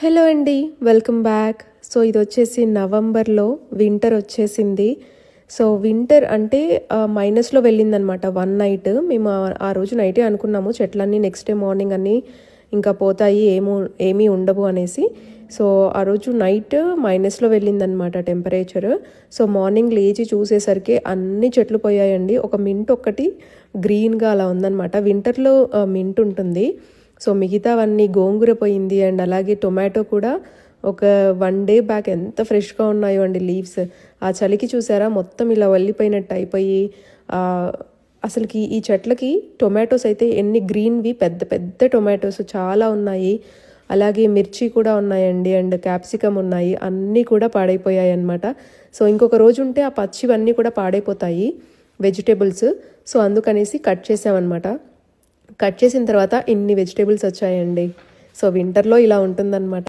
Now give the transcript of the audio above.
Hello అండి, welcome back. So ఇది వచ్చేసి నవంబర్లో వింటర్ వచ్చేసింది. సో వింటర్ అంటే మైనస్లో వెళ్ళిందనమాట 1 నైట్. మేము ఆ రోజు నైటే అనుకున్నాము చెట్లన్నీ నెక్స్ట్ డే మార్నింగ్ అన్నీ ఇంకా పోతాయి, ఏమీ ఉండవు అనేసి. సో ఆ రోజు నైట్ మైనస్లో వెళ్ళిందనమాట టెంపరేచర్. సో మార్నింగ్ లేచి చూసేసరికి అన్ని చెట్లు పోయాయండి. ఒక మింట్ ఒక్కటి గ్రీన్గా అలా ఉందన్నమాట. వింటర్లో మింట్ ఉంటుంది. సో మిగతావన్నీ గోంగూర పోయింది అండ్ అలాగే టొమాటో కూడా ఒక 1 డే బ్యాక్ ఎంత ఫ్రెష్గా ఉన్నాయో అండి లీవ్స్. ఆ చలికి చూసారా మొత్తం ఇలా వల్లిపోయినట్టు అయిపోయి. అసలుకి ఈ చెట్లకి టొమాటోస్ అయితే ఎన్ని గ్రీన్వి పెద్ద పెద్ద టొమాటోస్ చాలా ఉన్నాయి. అలాగే మిర్చి కూడా ఉన్నాయండి అండ్ క్యాప్సికమ్ ఉన్నాయి. అన్నీ కూడా పాడైపోయాయి అన్నమాట. సో ఇంకొక రోజు ఉంటే ఆ పచ్చివన్నీ కూడా పాడైపోతాయి వెజిటేబుల్స్. సో అందుకనేసి కట్ చేసామన్నమాట. కట్ చేసిన తర్వాత ఇన్ని వెజిటేబుల్స్ వచ్చాయండి. సో వింటర్లో ఇలా ఉంటుందన్నమాట.